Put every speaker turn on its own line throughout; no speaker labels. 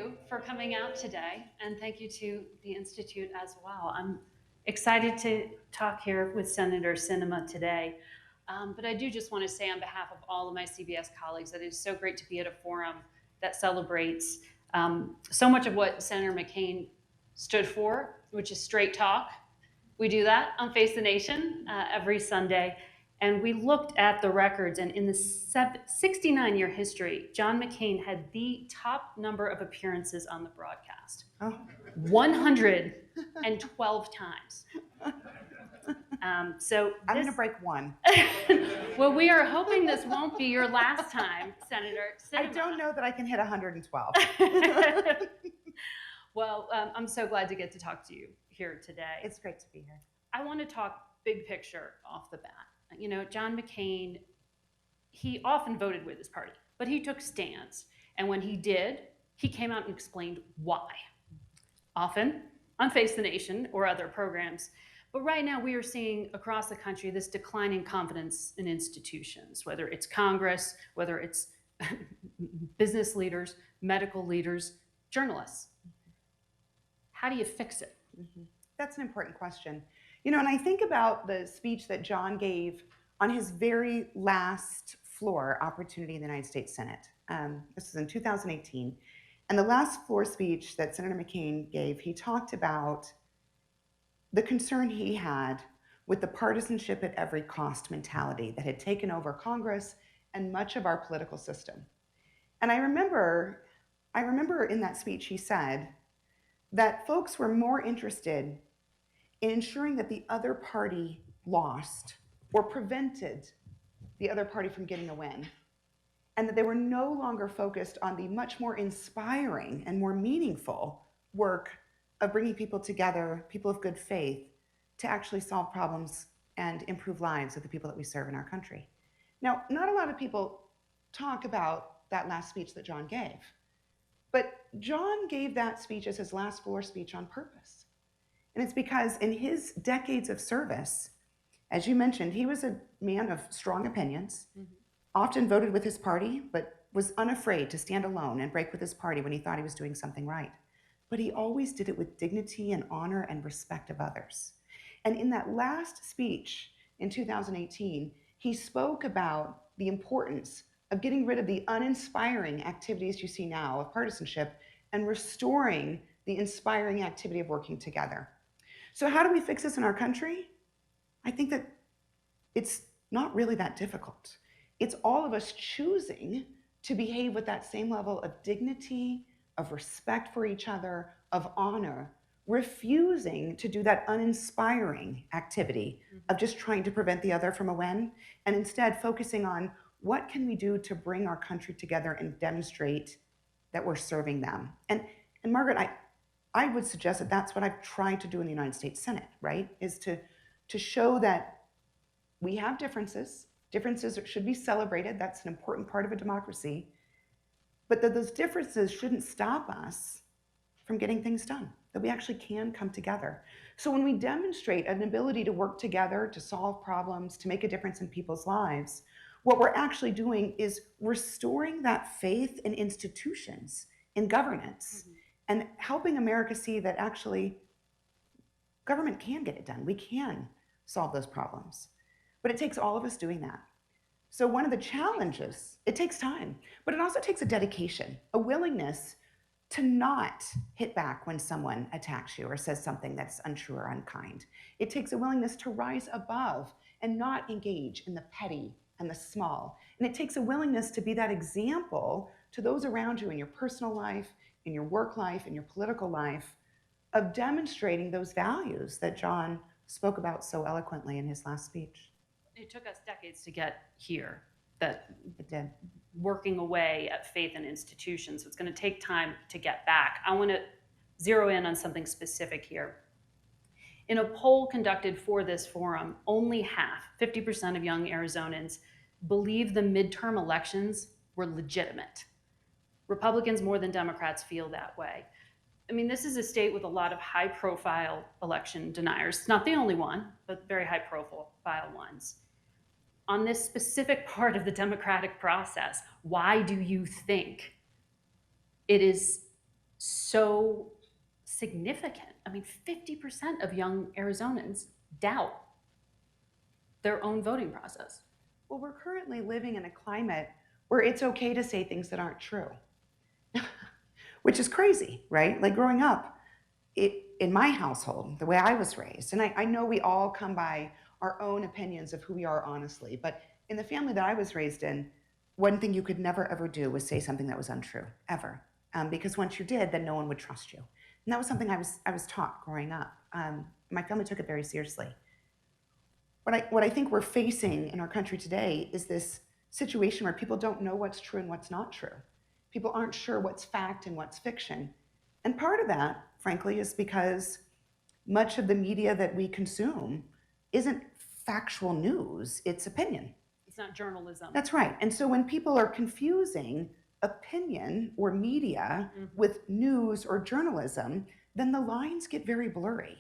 you for coming out today, and thank you to the Institute as well. I'm excited to talk here with Senator Sinema today. But I do just want to say on behalf of all of my CBS colleagues that it is so great to be at a forum that celebrates so much of what Senator McCain stood for, which is straight talk. We do that on Face the Nation every Sunday. And we looked at the records, and in the 69-year history, John McCain had the top number of appearances on the broadcast. 112 times.
I'm going to break one.
Well, we are hoping this won't be your last time, Senator Sinema.
I don't know that I can hit 112.
Well, I'm so glad to get to talk to you here today.
It's great to be here.
I want to talk big picture off the bat. You know, John McCain, he often voted with his party, but he took stands. And when he did, he came out and explained why. Often on Face the Nation or other programs. But right now we are seeing across the country this declining confidence in institutions, whether it's Congress, whether it's business leaders, medical leaders, journalists. How do you fix it?
Mm-hmm. That's an important question. You know, and I think about the speech that John gave on his very last floor opportunity in the United States Senate. This was in 2018. And the last floor speech that Senator McCain gave, he talked about the concern he had with the partisanship at every cost mentality that had taken over Congress and much of our political system. And I remember in that speech he said that folks were more interested in ensuring that the other party lost or prevented the other party from getting a win, and that they were no longer focused on the much more inspiring and more meaningful work of bringing people together, people of good faith, to actually solve problems and improve lives of the people that we serve in our country. Now, not a lot of people talk about that last speech that John gave, but John gave that speech as his last floor speech on purpose. And it's because in his decades of service, as you mentioned, he was a man of strong opinions, often voted with his party, but was unafraid to stand alone and break with his party when he thought he was doing something right. But he always did it with dignity and honor and respect of others. And in that last speech in 2018, he spoke about the importance of getting rid of the uninspiring activities you see now of partisanship and restoring the inspiring activity of working together. So how do we fix this in our country? I think that it's not really that difficult. It's all of us choosing to behave with that same level of dignity, of respect for each other, of honor, refusing to do that uninspiring activity of just trying to prevent the other from a win, and instead focusing on what can we do to bring our country together and demonstrate that we're serving them. And Margaret, I would suggest that that's what I've tried to do in the United States Senate, right? Is to show that we have differences. Differences should be celebrated. That's an important part of a democracy. But that those differences shouldn't stop us from getting things done, that we actually can come together. So when we demonstrate an ability to work together, to solve problems, to make a difference in people's lives, what we're actually doing is restoring that faith in institutions, in governance, and helping America see that actually government can get it done. We can solve those problems. But it takes all of us doing that. So one of the challenges, it takes time, but it also takes a dedication, a willingness to not hit back when someone attacks you or says something that's untrue or unkind. It takes a willingness to rise above and not engage in the petty and the small. And it takes a willingness to be that example to those around you in your personal life, in your work life, in your political life, of demonstrating those values that John spoke about so eloquently in his last speech.
It took us decades to get here, that
It did.
working away at faith in institutions. So it's going to take time to get back. I want to zero in on something specific here. In a poll conducted for this forum, only half, 50% of young Arizonans, believe the midterm elections were legitimate. Republicans more than Democrats feel that way. I mean, this is a state with a lot of high-profile election deniers. It's not the only one, but very high-profile ones. On this specific part of the democratic process, why do you think it is so significant. I mean, 50% of young Arizonans doubt their own voting process.
Well, we're currently living in a climate where it's okay to say things that aren't true, which is crazy, right? Like growing up, in my household, the way I was raised, and I know we all come by our own opinions of who we are honestly, but in the family that I was raised in, one thing you could never ever do was say something that was untrue, ever. Because once you did, then no one would trust you. And that was something I was taught growing up. My family took it very seriously. What I think we're facing in our country today is this situation where people don't know what's true and what's not true. People aren't sure what's fact and what's fiction. And part of that, frankly, is because much of the media that we consume isn't factual news, it's opinion.
It's not journalism.
That's right. And so when people are confusing opinion or media with news or journalism, then the lines get very blurry.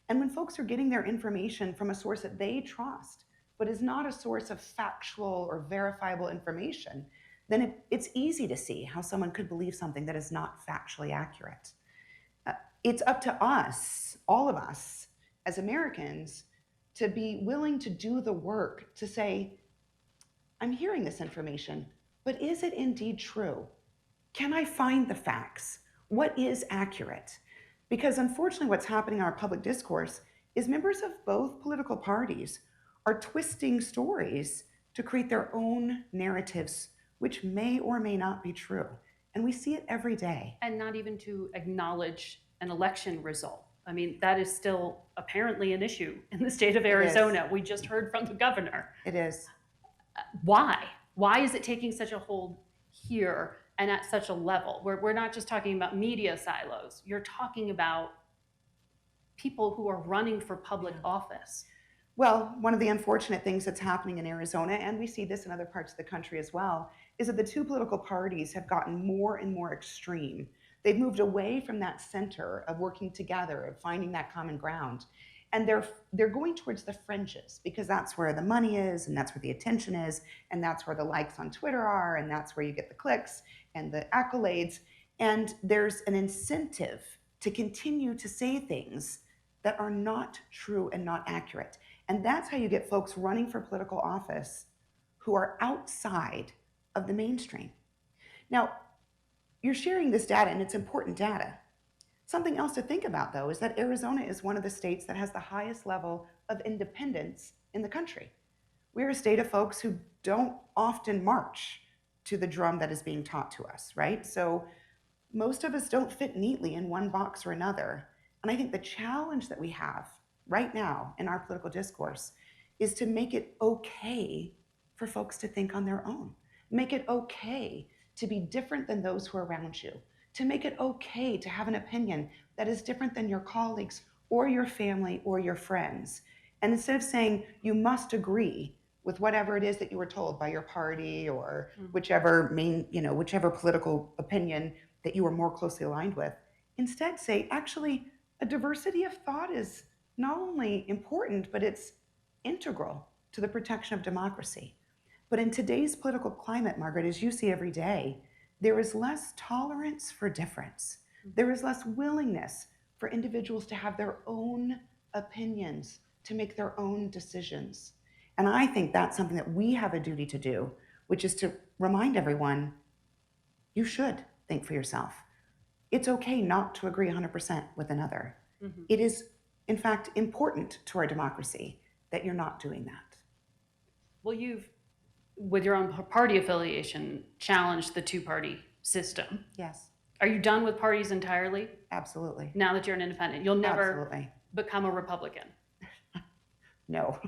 And when folks are getting their information from a source that they trust, but is not a source of factual or verifiable information, then it's easy to see how someone could believe something that is not factually accurate. It's up to us, all of us, as Americans, to be willing to do the work to say, I'm hearing this information, but is it indeed true? Can I find the facts? What is accurate? Because unfortunately, what's happening in our public discourse is members of both political parties are twisting stories to create their own narratives, which may or may not be true. And we see it every day.
And not even to acknowledge an election result. I mean, that is still apparently an issue in the state of Arizona. We just heard from the governor.
It is.
Why? Why is it taking such a hold here and at such a level? We're not just talking about media silos. You're talking about people who are running for public office.
Well, one of the unfortunate things that's happening in Arizona, and we see this in other parts of the country as well, is that the two political parties have gotten more and more extreme. They've moved away from that center of working together, of finding that common ground. And they're going towards the fringes because that's where the money is, and that's where the attention is, and that's where the likes on Twitter are, and that's where you get the clicks and the accolades. And there's an incentive to continue to say things that are not true and not accurate. And that's how you get folks running for political office who are outside of the mainstream. Now, you're sharing this data, and it's important data. Something else to think about, though, is that Arizona is one of the states that has the highest level of independence in the country. We're a state of folks who don't often march to the drum that is being taught to us, right? So most of us don't fit neatly in one box or another. And I think the challenge that we have right now in our political discourse is to make it okay for folks to think on their own. Make it okay to be different than those who are around you. To make it okay to have an opinion that is different than your colleagues or your family or your friends. And instead of saying you must agree with whatever it is that you were told by your party or whichever political opinion that you were more closely aligned with, instead say, actually, a diversity of thought is not only important, but it's integral to the protection of democracy. But in today's political climate, Margaret, as you see every day, there is less tolerance for difference. There is less willingness for individuals to have their own opinions, to make their own decisions. And I think that's something that we have a duty to do, which is to remind everyone, you should think for yourself. It's okay not to agree 100% with another. It is, in fact, important to our democracy that you're not doing that.
Well, you've, with your own party affiliation, challenged the two-party system.
Yes.
Are you done with parties entirely?
Absolutely.
Now that you're an independent, you'll never
Absolutely.
become a Republican.
No.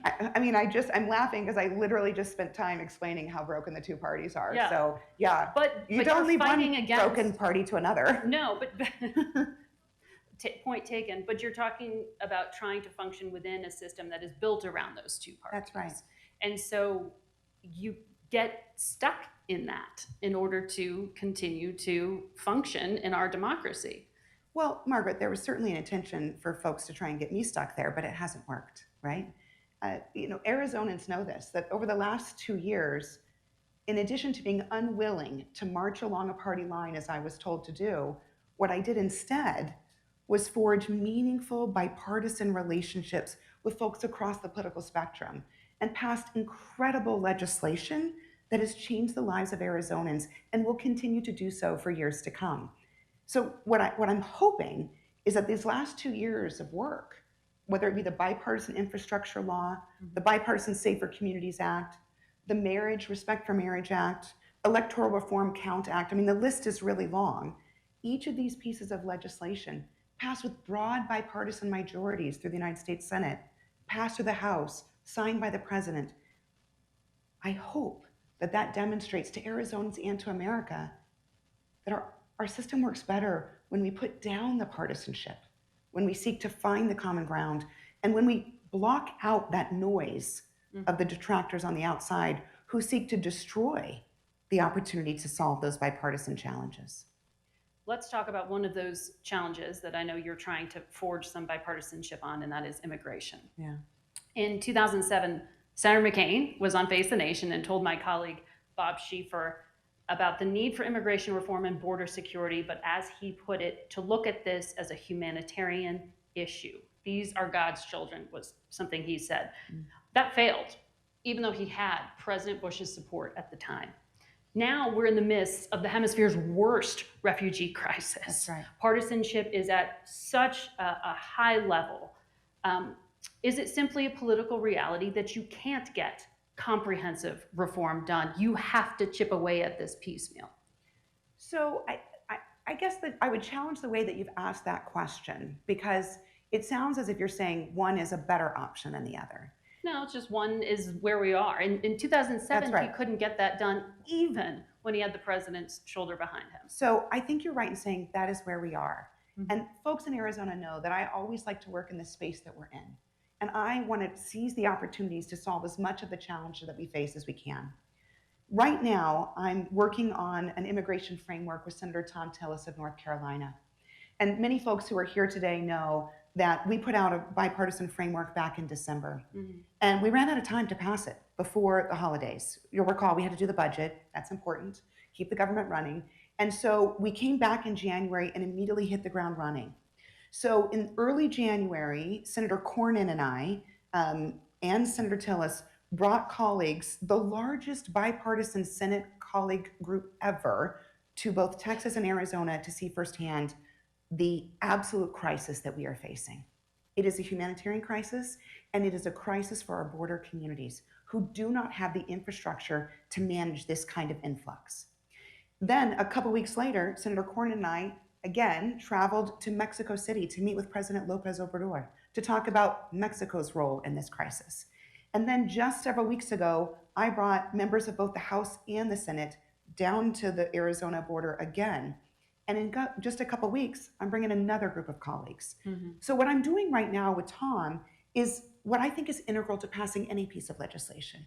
I mean, I'm laughing because I literally just spent time explaining how broken the two parties are.
Yeah.
So, yeah.
But
You don't leave one
against,
broken party to another.
No, but point taken. But you're talking about trying to function within a system that is built around those two parties.
That's right.
And so you get stuck in that in order to continue to function in our democracy.
Well, Margaret, there was certainly an intention for folks to try and get me stuck there, but it hasn't worked, right? Arizonans know this, that over the last 2 years, in addition to being unwilling to march along a party line as I was told to do, what I did instead was forge meaningful bipartisan relationships with folks across the political spectrum and passed incredible legislation that has changed the lives of Arizonans and will continue to do so for years to come. So what I'm hoping is that these last 2 years of work, whether it be the bipartisan infrastructure law, the Bipartisan Safer Communities Act, the Respect for Marriage Act, Electoral Reform Count Act, I mean, the list is really long. Each of these pieces of legislation passed with broad bipartisan majorities through the United States Senate, passed through the House, signed by the president. I hope that that demonstrates to Arizonans and to America that our system works better when we put down the partisanship, when we seek to find the common ground, and when we block out that noise of the detractors on the outside who seek to destroy the opportunity to solve those bipartisan challenges.
Let's talk about one of those challenges that I know you're trying to forge some bipartisanship on, and that is immigration.
Yeah.
In 2007, Senator McCain was on Face the Nation and told my colleague Bob Schieffer about the need for immigration reform and border security, but as he put it, to look at this as a humanitarian issue. These are God's children, was something he said. That failed, even though he had President Bush's support at the time. Now we're in the midst of the hemisphere's worst refugee crisis.
That's right.
Partisanship is at such a high level. Is it simply a political reality that you can't get comprehensive reform done? You have to chip away at this piecemeal.
So I guess that I would challenge the way that you've asked that question, because it sounds as if you're saying one is a better option than the other.
No, it's just one is where we are. In 2007,
right.
he couldn't get that done even when he had the president's shoulder behind him.
So I think you're right in saying that is where we are. And folks in Arizona know that I always like to work in the space that we're in. And I want to seize the opportunities to solve as much of the challenge that we face as we can. Right now, I'm working on an immigration framework with Senator Tom Tillis of North Carolina. And many folks who are here today know that we put out a bipartisan framework back in December. And we ran out of time to pass it before the holidays. You'll recall we had to do the budget. That's important. Keep the government running. And so we came back in January and immediately hit the ground running. So in early January, Senator Cornyn and I and Senator Tillis brought colleagues, the largest bipartisan Senate colleague group ever, to both Texas and Arizona to see firsthand the absolute crisis that we are facing. It is a humanitarian crisis, and it is a crisis for our border communities who do not have the infrastructure to manage this kind of influx. Then a couple weeks later, Senator Cornyn and I again traveled to Mexico City to meet with President López Obrador to talk about Mexico's role in this crisis. And then just several weeks ago, I brought members of both the House and the Senate down to the Arizona border again. And in just a couple weeks, I'm bringing another group of colleagues. So what I'm doing right now with Tom is what I think is integral to passing any piece of legislation,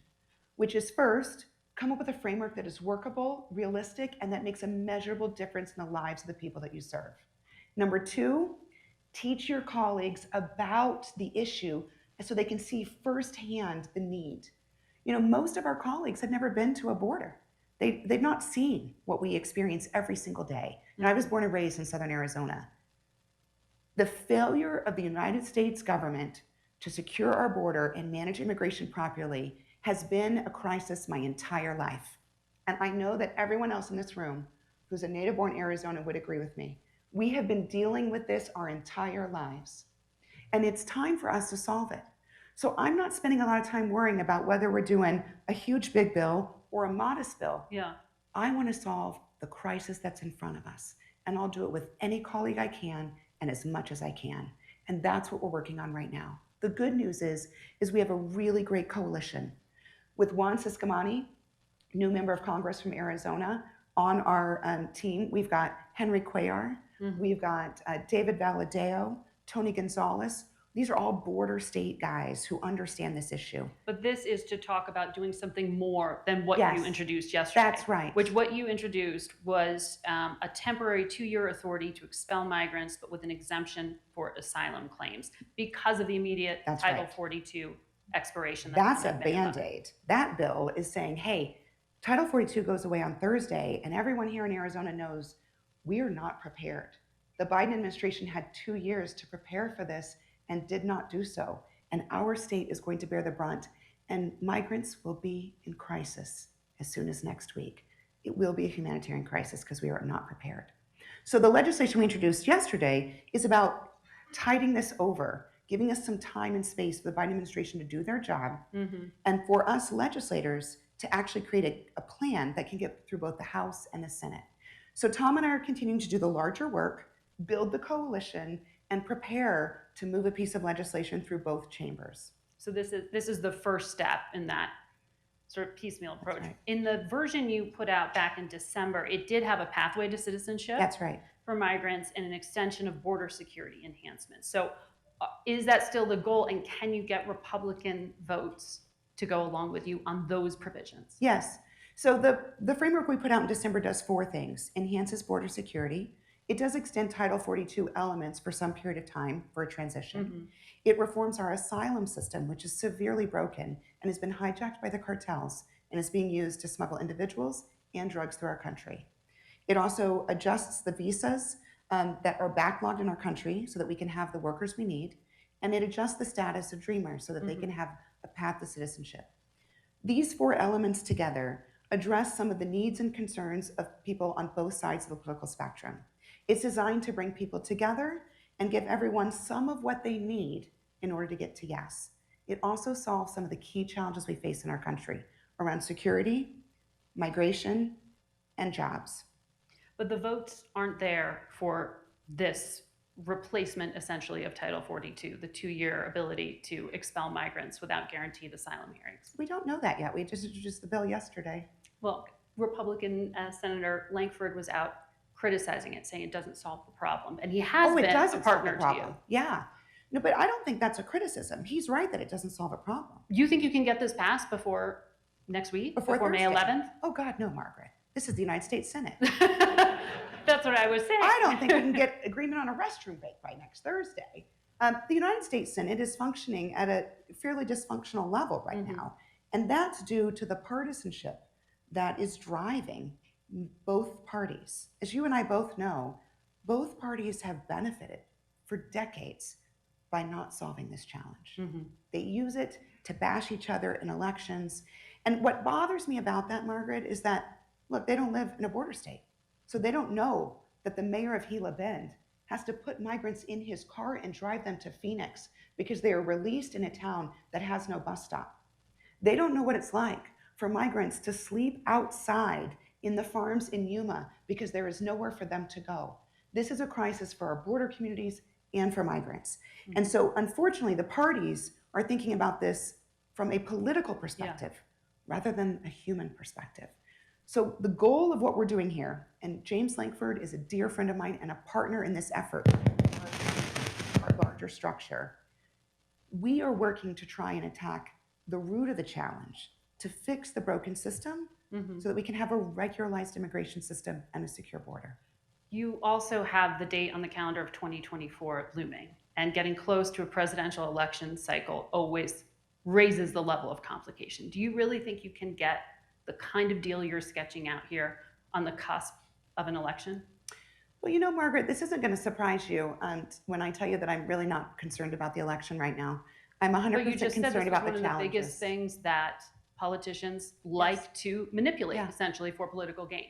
which is first, come up with a framework that is workable, realistic, and that makes a measurable difference in the lives of the people that you serve. Number two, teach your colleagues about the issue so they can see firsthand the need. You know, most of our colleagues have never been to a border. They've not seen what we experience every single day. And I was born and raised in Southern Arizona. The failure of the United States government to secure our border and manage immigration properly has been a crisis my entire life. And I know that everyone else in this room who's a native-born Arizonan would agree with me. We have been dealing with this our entire lives. And it's time for us to solve it. So I'm not spending a lot of time worrying about whether we're doing a huge big bill or a modest bill.
Yeah.
I want to solve the crisis that's in front of us. And I'll do it with any colleague I can and as much as I can. And that's what we're working on right now. The good news is we have a really great coalition with Juan Ciscomani, new member of Congress from Arizona, on our team. We've got Henry Cuellar, we've got David Valadeo, Tony Gonzalez. These are all border state guys who understand this issue.
But this is to talk about doing something more than what
Yes,
you introduced yesterday.
that's right.
Which what you introduced was a temporary 2-year authority to expel migrants, but with an exemption for asylum claims because of the immediate Title 42 expiration.
That's a Band-Aid. That bill is saying, hey, Title 42 goes away on Thursday, and everyone here in Arizona knows we are not prepared. The Biden administration had 2 years to prepare for this and did not do so. And our state is going to bear the brunt, and migrants will be in crisis as soon as next week. It will be a humanitarian crisis because we are not prepared. So the legislation we introduced yesterday is about tiding this over, giving us some time and space for the Biden administration to do their job, and for us legislators to actually create a plan that can get through both the House and the Senate. So Tom and I are continuing to do the larger work, build the coalition, and prepare to move a piece of legislation through both chambers.
So this is the first step in that sort of piecemeal approach.
Right.
In the version you put out back in December, it did have a pathway to citizenship.
That's right.
For migrants and an extension of border security enhancements. So is that still the goal, and can you get Republican votes to go along with you on those provisions?
Yes. So the framework we put out in December does 4 things. Enhances border security. It does extend Title 42 elements for some period of time for a transition. It reforms our asylum system, which is severely broken and has been hijacked by the cartels and is being used to smuggle individuals and drugs through our country. It also adjusts the visas that are backlogged in our country so that we can have the workers we need. And it adjusts the status of Dreamers so that they can have a path to citizenship. These 4 elements together address some of the needs and concerns of people on both sides of the political spectrum. It's designed to bring people together and give everyone some of what they need in order to get to yes. It also solves some of the key challenges we face in our country around security, migration, and jobs.
But the votes aren't there for this replacement, essentially, of Title 42, the 2-year ability to expel migrants without guaranteed asylum hearings.
We don't know that yet. We just introduced the bill yesterday.
Well, Republican Senator Lankford was out criticizing it, saying it doesn't solve the problem. And he has been a partner to you.
Yeah. No, but I don't think that's a criticism. He's right that it doesn't solve a problem.
You think you can get this passed before next week? Before May 11th?
Oh, God, no, Margaret. This is the United States Senate.
That's what I was saying.
I don't think we can get agreement on a restroom break by next Thursday. The United States Senate is functioning at a fairly dysfunctional level right now. And that's due to the partisanship that is driving both parties. As you and I both know, both parties have benefited for decades by not solving this challenge. They use it to bash each other in elections. And what bothers me about that, Margaret, is that, look, they don't live in a border state. So they don't know that the mayor of Gila Bend has to put migrants in his car and drive them to Phoenix because they are released in a town that has no bus stop. They don't know what it's like for migrants to sleep outside in the farms in Yuma because there is nowhere for them to go. This is a crisis for our border communities and for migrants. And so, unfortunately, the parties are thinking about this from a political perspective rather than a human perspective. So the goal of what we're doing here, and James Lankford is a dear friend of mine and a partner in this effort, our larger structure, we are working to try and attack the root of the challenge, to fix the broken system so that we can have a regularized immigration system and a secure border.
You also have the date on the calendar of 2024 looming, and getting close to a presidential election cycle always raises the level of complication. Do you really think you can get the kind of deal you're sketching out here on the cusp of an election?
Well, you know, Margaret, this isn't going to surprise you when I tell you that I'm really not concerned about the election right now. I'm 100%
But you just
concerned
said
about
one
the
of
challenges.
the biggest things that politicians like to manipulate, essentially, for political gain.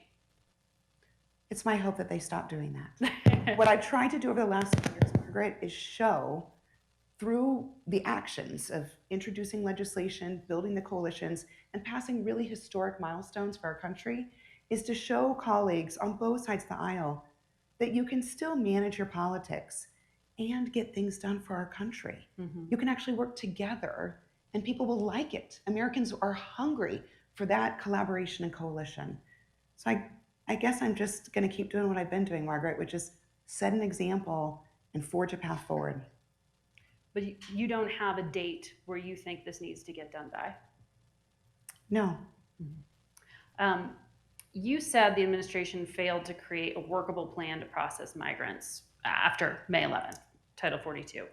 It's my hope that they stop doing that. What I tried to do over the last few years, Margaret, is show through the actions of introducing legislation, building the coalitions, and passing really historic milestones for our country, is to show colleagues on both sides of the aisle that you can still manage your politics and get things done for our country. You can actually work together and people will like it. Americans are hungry for that collaboration and coalition. So I guess I'm just going to keep doing what I've been doing, Margaret, which is set an example and forge a path forward.
But you don't have a date where you think this needs to get done by?
No.
You said the administration failed to create a workable plan to process migrants after May 11th, Title 42.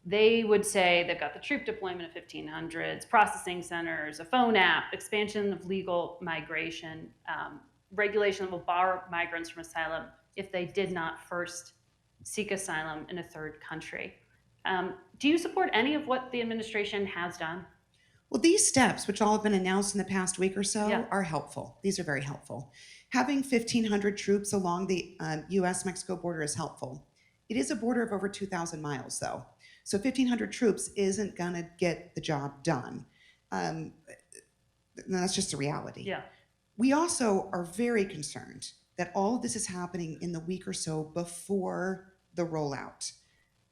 They would say they've got the troop deployment of 1,500s, processing centers, a phone app, expansion of legal migration, regulation that will bar migrants from asylum if they did not first seek asylum in a third country. Do you support any of what the administration has done?
Well, these steps, which all have been announced in the past week or so,
Yeah.
are helpful. These are very helpful. Having 1,500 troops along the US Mexico border is helpful. It is a border of over 2,000 miles, though. So 1,500 troops isn't going to get the job done. That's just a reality.
Yeah.
We also are very concerned that all of this is happening in the week or so before the rollout.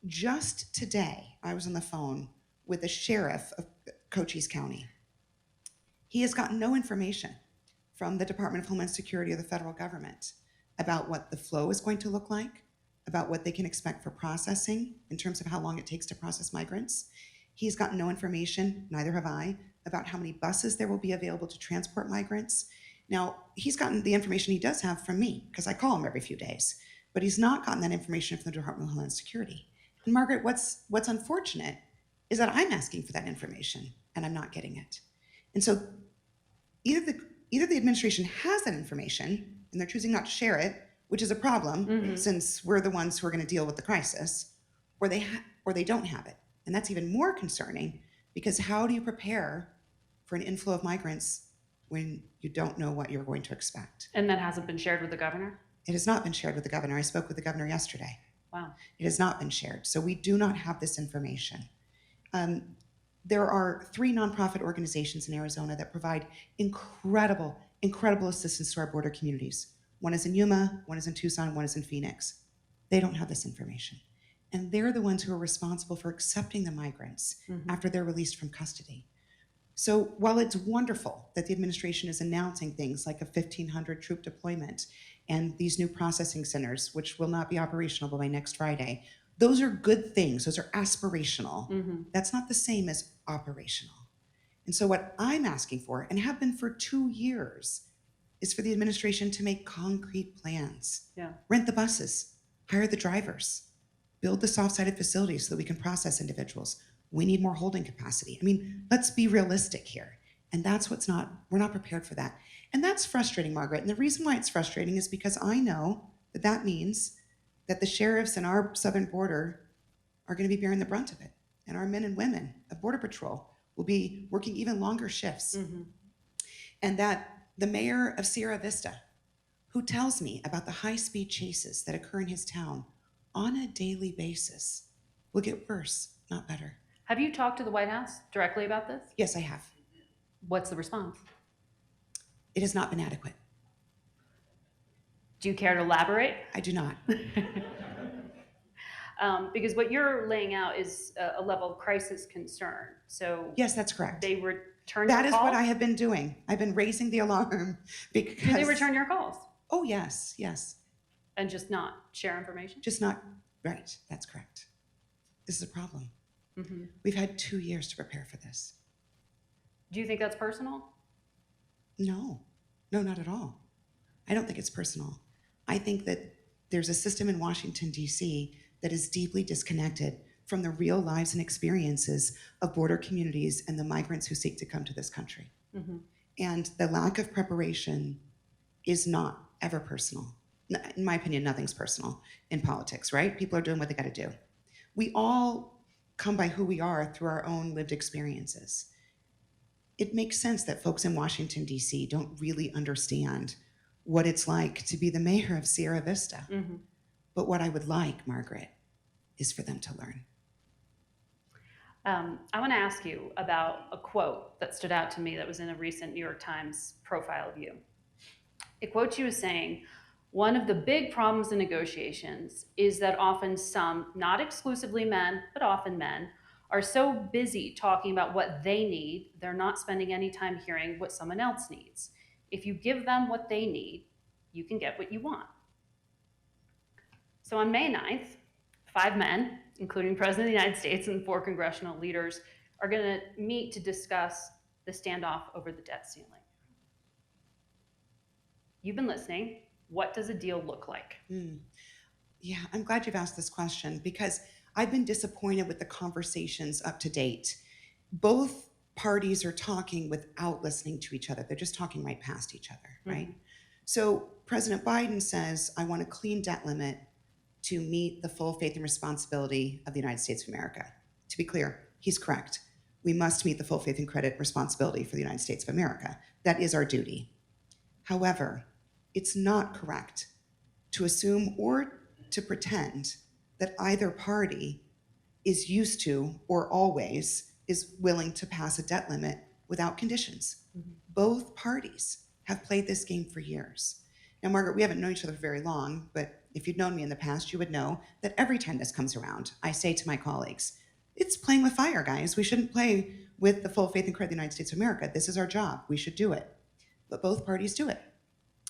Just today, I was on the phone with the sheriff of Cochise County. He has gotten no information from the Department of Homeland Security or the federal government about what the flow is going to look like, about what they can expect for processing in terms of how long it takes to process migrants. He's gotten no information, neither have I, about how many buses there will be available to transport migrants. Now, he's gotten the information he does have from me, because I call him every few days, but he's not gotten that information from the Department of Homeland Security. And Margaret, what's unfortunate is that I'm asking for that information and I'm not getting it. And so either the administration has that information and they're choosing not to share it, which is a problem since we're the ones who are going to deal with the crisis, or they don't have it. And that's even more concerning, because how do you prepare for an inflow of migrants when you don't know what you're going to expect?
And that hasn't been shared with the governor?
It has not been shared with the governor. I spoke with the governor yesterday.
Wow. It
has not been shared. So we do not have this information. There are 3 nonprofit organizations in Arizona that provide incredible assistance to our border communities. One is in Yuma, one is in Tucson, one is in Phoenix. They don't have this information. And they're the ones who are responsible for accepting the migrants after they're released from custody. So while it's wonderful that the administration is announcing things like a 1,500 troop deployment and these new processing centers, which will not be operational by next Friday, those are good things. Those are aspirational. That's not the same as operational. And so what I'm asking for, and have been for 2 years, is for the administration to make concrete plans.
Yeah.
Rent the buses, hire the drivers, build the soft-sided facilities so that we can process individuals. We need more holding capacity. I mean, let's be realistic here. And that's we're not prepared for that. And that's frustrating, Margaret. And the reason why it's frustrating is because I know that means that the sheriffs in our southern border are going to be bearing the brunt of it. And our men and women of Border Patrol will be working even longer shifts. And that the mayor of Sierra Vista, who tells me about the high-speed chases that occur in his town on a daily basis, will get worse, not better.
Have you talked to the White House directly about this?
Yes, I have.
What's the response?
It has not been adequate.
Do you care to elaborate?
I do not.
Because what you're laying out is a level of crisis concern. So
yes, that's correct.
They return
that
your
is
calls?
What I have been doing. I've been raising the alarm because.
Do they return your calls?
Oh, yes, yes.
And just not share information?
Just not, right, that's correct. This is a problem. We've had 2 years to prepare for this.
Do you think that's personal?
No, not at all. I don't think it's personal. I think that there's a system in Washington, D.C. that is deeply disconnected from the real lives and experiences of border communities and the migrants who seek to come to this country. And the lack of preparation is not ever personal. In my opinion, nothing's personal in politics, right? People are doing what they got to do. We all come by who we are through our own lived experiences. It makes sense that folks in Washington, D.C. don't really understand what it's like to be the mayor of Sierra Vista. But what I would like, Margaret, is for them to learn.
I want to ask you about a quote that stood out to me that was in a recent New York Times profile of you. It quotes you as saying, "One of the big problems in negotiations is that often some, not exclusively men, but often men, are so busy talking about what they need, they're not spending any time hearing what someone else needs. If you give them what they need, you can get what you want." So on May 9th, 5 men, including President of the United States and 4 congressional leaders, are going to meet to discuss the standoff over the debt ceiling. You've been listening. What does a deal look like?
Yeah, I'm glad you've asked this question because I've been disappointed with the conversations up to date. Both parties are talking without listening to each other. They're just talking right past each other, right?
Mhm.
So President Biden says, I want a clean debt limit to meet the full faith and responsibility of the United States of America. To be clear, he's correct. We must meet the full faith and credit responsibility for the United States of America. That is our duty. However, it's not correct to assume or to pretend that either party is used to or always is willing to pass a debt limit without conditions.
Mhm.
Both parties have played this game for years. Now, Margaret, we haven't known each other for very long, but if you'd known me in the past, you would know that every time this comes around, I say to my colleagues, it's playing with fire, guys. We shouldn't play with the full faith and credit of the United States of America. This is our job. We should do it. But both parties do it.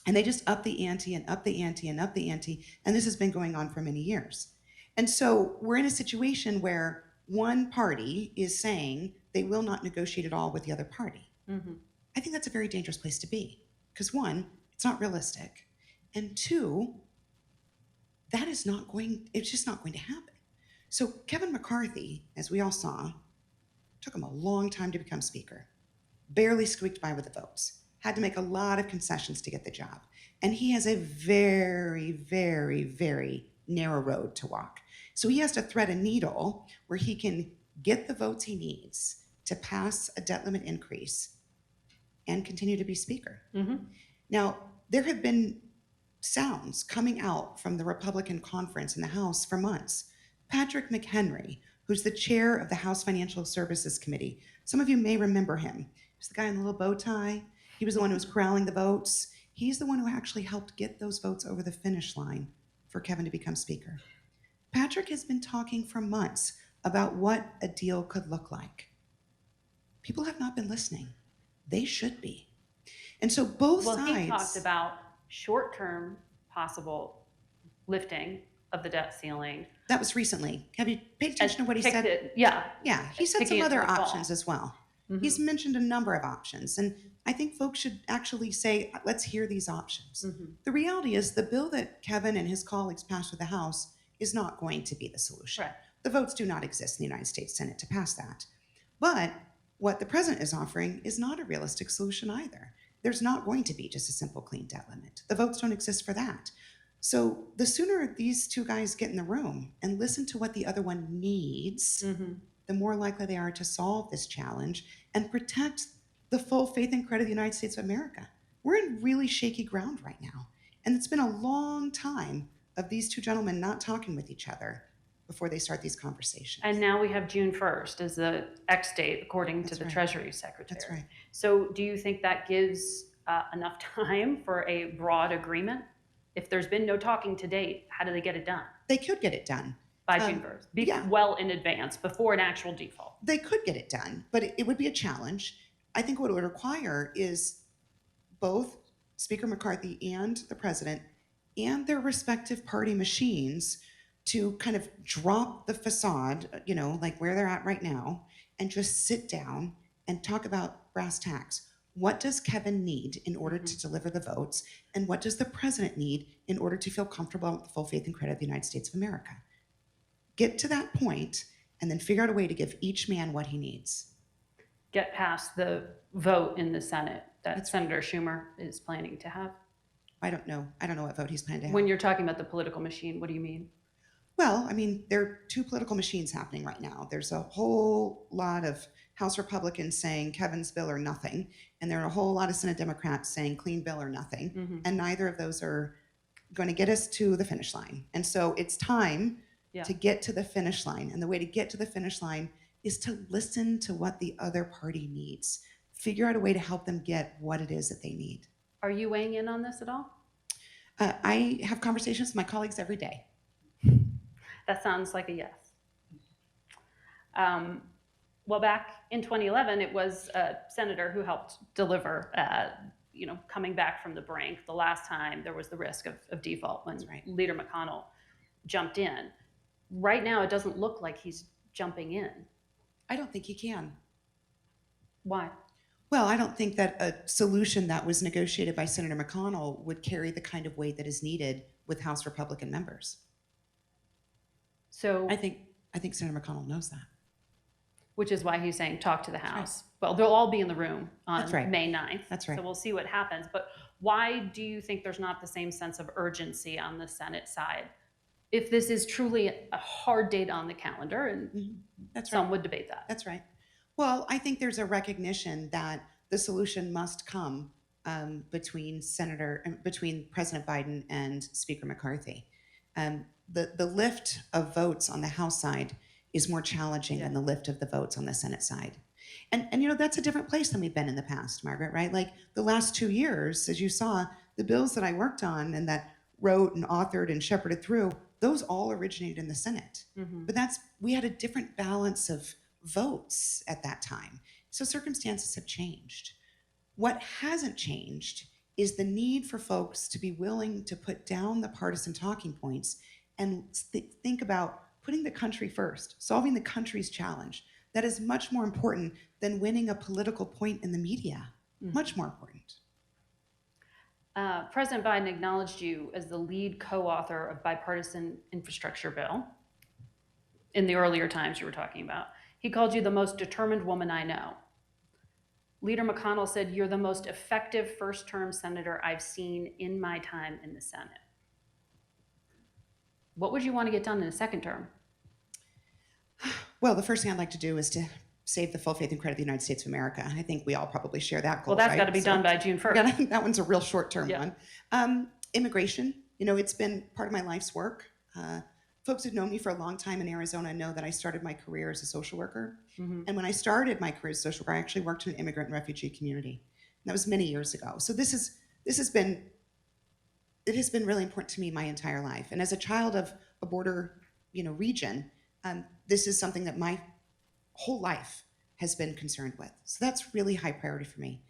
And they just up the ante and up the ante and up the ante. And this has been going on for many years. And so we're in a situation where one party is saying they will not negotiate at all with the other party.
Mhm.
I think that's a very dangerous place to be. Because one, it's not realistic. And two, it's just not going to happen. So Kevin McCarthy, as we all saw, took him a long time to become speaker. Barely squeaked by with the votes. Had to make a lot of concessions to get the job. And he has a very, very, very narrow road to walk. So he has to thread a needle where he can get the votes he needs to pass a debt limit increase and continue to be speaker.
Mhm.
Now, there have been sounds coming out from the Republican conference in the House for months. Patrick McHenry, who's the chair of the House Financial Services Committee, some of you may remember him. He's the guy in the little bow tie. He was the one who was corralling the votes. He's the one who actually helped get those votes over the finish line for Kevin to become speaker. Patrick has been talking for months about what a deal could look like. People have not been listening. They should be. And so both
Well,
sides.
he talked about short-term possible lifting of the debt ceiling.
That was recently. Have you paid attention to what he said?
Yeah.
Yeah, he said
Kicking
some
it to
other
the fall.
options as well.
Mhm.
He's mentioned a number of options, and I think folks should actually say, let's hear these options.
Mhm.
The reality is the bill that Kevin and his colleagues passed with the House is not going to be the solution.
Right.
The votes do not exist in the United States Senate to pass that. But what the president is offering is not a realistic solution either. There's not going to be just a simple clean debt limit. The votes don't exist for that. So the sooner these two guys get in the room and listen to what the other one needs,
Mhm.
the more likely they are to solve this challenge and protect the full faith and credit of the United States of America. We're in really shaky ground right now. And it's been a long time of these two gentlemen not talking with each other before they start these conversations.
And now we have June 1st as the X date, according to
That's
the
right.
Treasury Secretary.
That's right.
So do you think that gives enough time for a broad agreement? If there's been no talking to date, how do they get it done?
They could get it done.
By June 1st,
yeah.
Well in advance, before an actual default.
They could get it done, but it would be a challenge. I think what it would require is both Speaker McCarthy and the president and their respective party machines to kind of drop the facade, like where they're at right now, and just sit down and talk about brass tacks. What does Kevin need in order to deliver the votes? And what does the president need in order to feel comfortable with the full faith and credit of the United States of America? Get to that point and then figure out a way to give each man what he needs.
Get past the vote in the Senate that
That's
Senator Schumer is planning to have.
I don't know what vote he's planning to have.
When you're talking about the political machine, what do you mean?
Well, I mean, there are two political machines happening right now. There's a whole lot of House Republicans saying Kevin's bill or nothing, and there are a whole lot of Senate Democrats saying clean bill or nothing,
Mhm.
and neither of those are going to get us to the finish line. And so it's time to get to the finish line, and the way to get to the finish line is to listen to what the other party needs. Figure out a way to help them get what it is that they need.
Are you weighing in on this at all?
I have conversations with my colleagues every day.
That sounds like a yes. Well, back in 2011, it was a senator who helped deliver, coming back from the brink. The last time there was the risk of default when Leader McConnell jumped in. Right now, it doesn't look like he's jumping in.
I don't think he can.
Why?
Well, I don't think that a solution that was negotiated by Senator McConnell would carry the kind of weight that is needed with House Republican members.
So
I think I think Senator McConnell knows that.
Which is why he's saying talk to the
That's
House. Well, they'll all be in the room on
That's right.
May 9th.
That's right.
So we'll see what happens. But why do you think there's not the same sense of urgency on the Senate side? If this is truly a hard date on the calendar, and
That's
some
right.
would debate that.
That's right. Well, I think there's a recognition that the solution must come between President Biden and Speaker McCarthy. The lift of votes on the House side is more challenging than the lift of the votes on the Senate side. And you know, that's a different place than we've been in the past, Margaret, right? Like the last 2 years, as you saw, the bills that I worked on and that wrote and authored and shepherded through, those all originated in the Senate. But we had a different balance of votes at that time. So circumstances have changed. What hasn't changed is the need for folks to be willing to put down the partisan talking points and think about putting the country first, solving the country's challenge. That is much more important than winning a political point in the media. Much more important.
President Biden acknowledged you as the lead co-author of bipartisan infrastructure bill in the earlier times you were talking about. He called you the most determined woman I know. Leader McConnell said, you're the most effective first-term senator I've seen in my time in the Senate. What would you want to get done in a second term?
Well, the first thing I'd like to do is to save the full faith and credit of the United States of America. I think we all probably share that goal.
Well, that's
right?
got to be done by June 1st.
That one's a real short-term one. Immigration, you know, it's been part of my life's work. Folks who've known me for a long time in Arizona know that I started my career as a social worker. And when I started my career as a social worker, I actually worked in an immigrant and refugee community. And that was many years ago. So it has been really important to me my entire life. And as a child of a border, region, this is something that my whole life has been concerned with. So that's really high priority for me.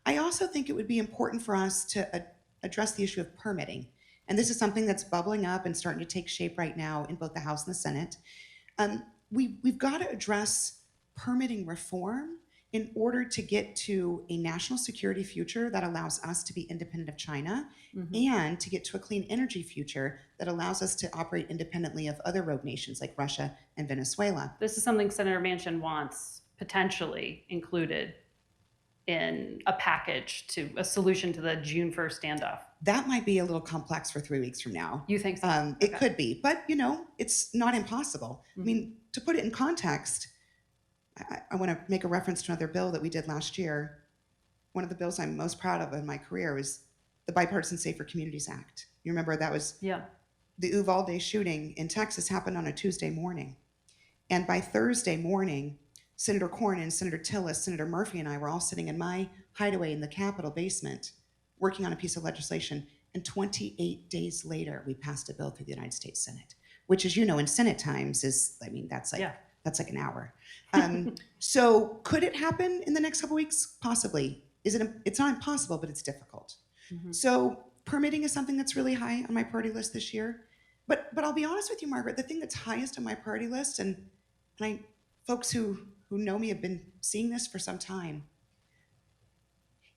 I also think it would be important for us to address the issue of permitting. And this is something that's bubbling up and starting to take shape right now in both the House and the Senate. We've got to address permitting reform in order to get to a national security future that allows us to be independent of China and to get to a clean energy future that allows us to operate independently of other rogue nations like Russia and Venezuela.
This is something Senator Manchin wants potentially included in a package to a solution to the June 1st standoff.
That might be a little complex for 3 weeks from now.
You think so?
It could be, but it's not impossible. I mean, to put it in context, I want to make a reference to another bill that we did last year. One of the bills I'm most proud of in my career was the Bipartisan Safer Communities Act. You remember that was the Uvalde shooting in Texas happened on a Tuesday morning. And by Thursday morning, Senator Cornyn, Senator Tillis, Senator Murphy, and I were all sitting in my hideaway in the Capitol basement working on a piece of legislation. And 28 days later, we passed a bill through the United States Senate, which, as you know, in Senate times that's like an hour. So could it happen in the next couple of weeks? Possibly. It's not impossible, but it's difficult. So permitting is something that's really high on my priority list this year. But I'll be honest with you, Margaret, the thing that's highest on my priority list, and folks who know me have been seeing this for some time,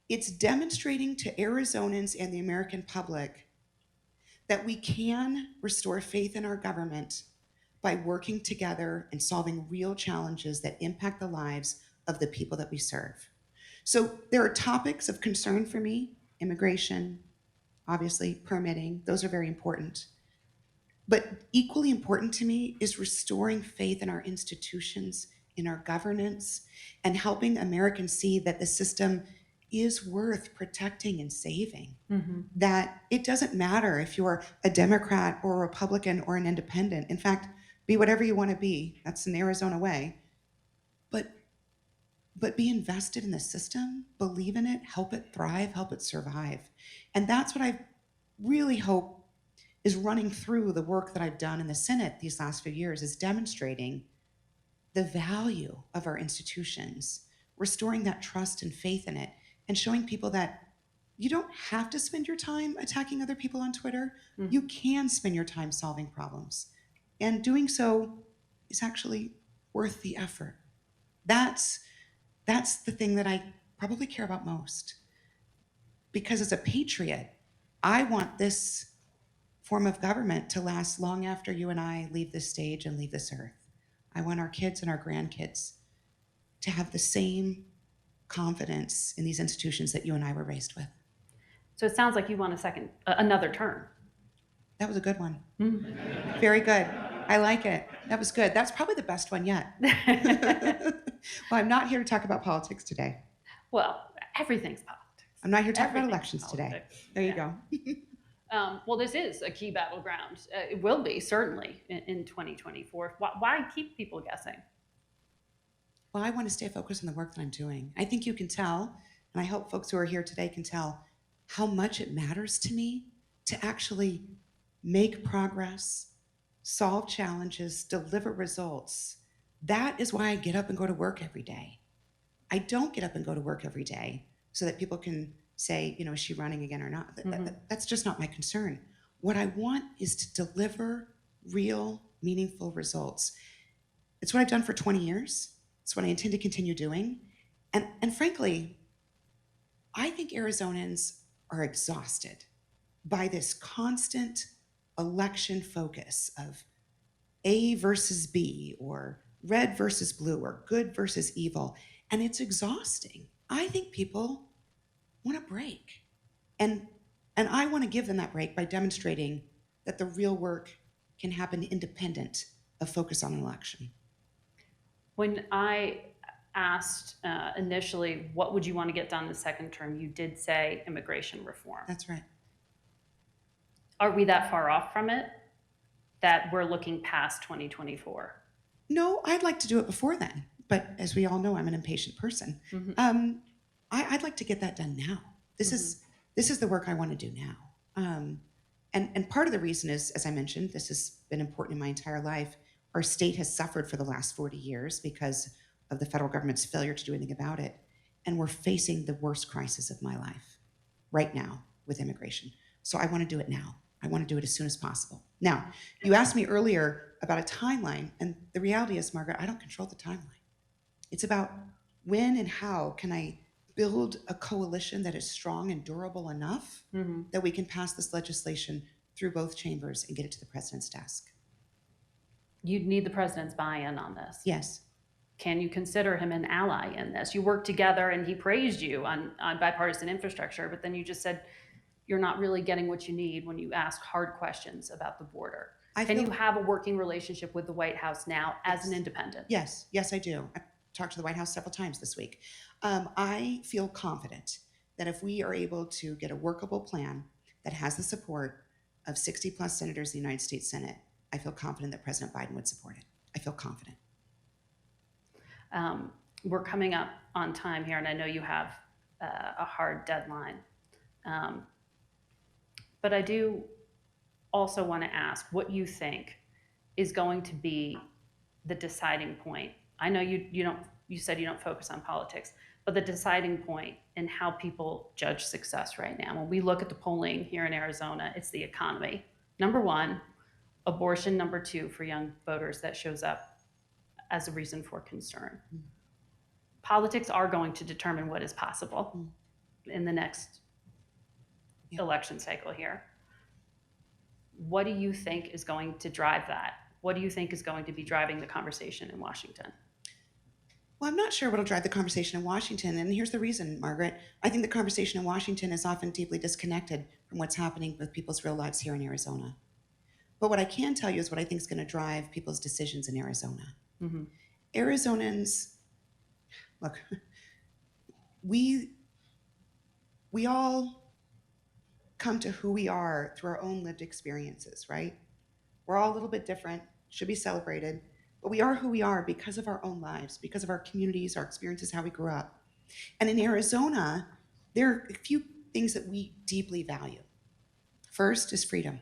it's demonstrating to Arizonans and the American public that we can restore faith in our government by working together and solving real challenges that impact the lives of the people that we serve. So there are topics of concern for me: immigration, obviously, permitting. Those are very important. But equally important to me is restoring faith in our institutions, in our governance, and helping Americans see that the system is worth protecting and saving. That it doesn't matter if you're a Democrat or a Republican or an independent. In fact, be whatever you want to be. That's an Arizona way. But be invested in the system, believe in it, help it thrive, help it survive. And that's what I really hope is running through the work that I've done in the Senate these last few years, is demonstrating the value of our institutions, restoring that trust and faith in it, and showing people that you don't have to spend your time attacking other people on Twitter. You can spend your time solving problems. And doing so is actually worth the effort. That's the thing that I probably care about most. Because as a patriot, I want this form of government to last long after you and I leave this stage and leave this earth. I want our kids and our grandkids to have the same confidence in these institutions that you and I were raised with.
So it sounds like you want another term.
That was a good one.
Mm.
Very good. I like it. That was good. That's probably the best one yet. Well, I'm not here to talk about politics today.
Well, everything's politics.
I'm not here to talk about
Everything's
elections today.
politics.
There you
Yeah.
go.
Well, this is a key battleground. It will be, certainly, in 2024. Why keep people guessing?
Well, I want to stay focused on the work that I'm doing. I think you can tell, and I hope folks who are here today can tell, how much it matters to me to actually make progress, solve challenges, deliver results. That is why I get up and go to work every day. I don't get up and go to work every day so that people can say, is she running again or not? That's just not my concern. What I want is to deliver real, meaningful results. It's what I've done for 20 years. It's what I intend to continue doing. And frankly, I think Arizonans are exhausted by this constant election focus of A versus B, or red versus blue, or good versus evil. And it's exhausting. I think people want a break. And I want to give them that break by demonstrating that the real work can happen independent of focus on an election.
When I asked initially, what would you want to get done in the second term, you did say immigration reform.
That's right.
Are we that far off from it that we're looking past 2024?
No, I'd like to do it before then. But as we all know, I'm an impatient person.
Mm-hmm.
I'd like to get that done now. This is the work I want to do now. And part of the reason is, as I mentioned, this has been important in my entire life. Our state has suffered for the last 40 years because of the federal government's failure to do anything about it. And we're facing the worst crisis of my life right now with immigration. So I want to do it now. I want to do it as soon as possible. Now, you asked me earlier about a timeline, and the reality is, Margaret, I don't control the timeline. It's about when and how can I build a coalition that is strong and durable enough that we can pass this legislation through both chambers and get it to the president's desk.
You'd need the president's buy-in on this.
Yes.
Can you consider him an ally in this? You worked together and he praised you on bipartisan infrastructure, but then you just said you're not really getting what you need when you ask hard questions about the border. Can you have a working relationship with the White House now as an independent?
Yes, I do. I've talked to the White House several times this week. I feel confident that if we are able to get a workable plan that has the support of 60 plus senators in the United States Senate, I feel confident that President Biden would support it. I feel confident.
We're coming up on time here, and I know you have a hard deadline. But I do also want to ask what you think is going to be the deciding point. I know you said you don't focus on politics, but the deciding point in how people judge success right now. When we look at the polling here in Arizona, it's the economy. Number one, abortion. Number two, for young voters, that shows up as a reason for concern. Politics are going to determine what is possible in the next election cycle here. What do you think is going to drive that? What do you think is going to be driving the conversation in Washington?
Well, I'm not sure what will drive the conversation in Washington, and here's the reason, Margaret. I think the conversation in Washington is often deeply disconnected from what's happening with people's real lives here in Arizona. But what I can tell you is what I think is going to drive people's decisions in Arizona. Mm-hmm. Arizonans, look, we all come to who we are through our own lived experiences, right? We're all a little bit different, should be celebrated, but we are who we are because of our own lives, because of our communities, our experiences, how we grew up. And in Arizona, there are a few things that we deeply value. First is freedom.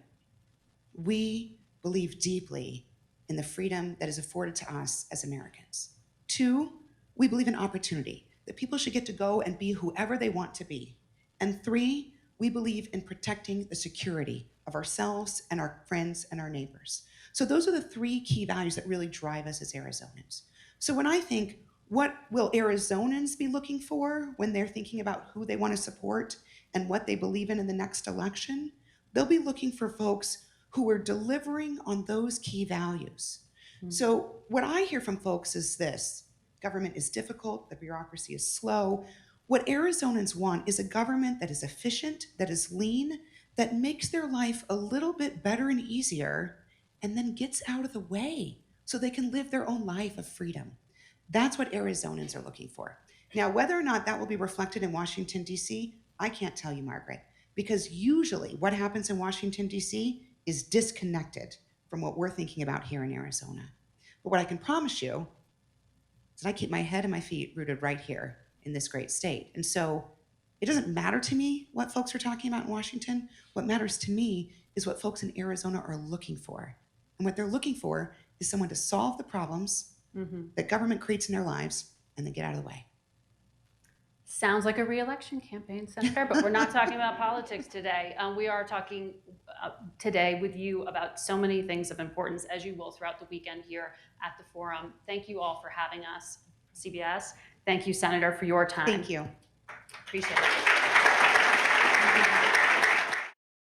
We believe deeply in the freedom that is afforded to us as Americans. Two, we believe in opportunity, that people should get to go and be whoever they want to be. And three, we believe in protecting the security of ourselves and our friends and our neighbors. So those are the three key values that really drive us as Arizonans. So when I think, what will Arizonans be looking for when they're thinking about who they want to support and what they believe in the next election, they'll be looking for folks who are delivering on those key values. So what I hear from folks is this: government is difficult, the bureaucracy is slow. What Arizonans want is a government that is efficient, that is lean, that makes their life a little bit better and easier, and then gets out of the way so they can live their own life of freedom. That's what Arizonans are looking for. Now, whether or not that will be reflected in Washington, D.C., I can't tell you, Margaret, because usually what happens in Washington, D.C. is disconnected from what we're thinking about here in Arizona. But what I can promise you is that I keep my head and my feet rooted right here in this great state. And so it doesn't matter to me what folks are talking about in Washington. What matters to me is what folks in Arizona are looking for. And what they're looking for is someone to solve the problems that government creates in their lives and then get out of the way.
Sounds like a re-election campaign, Senator, but we're not talking about politics today. We are talking today with you about so many things of importance, as you will throughout the weekend here at the forum. Thank you all for having us, CBS. Thank you, Senator, for your time.
Thank you.
Appreciate it.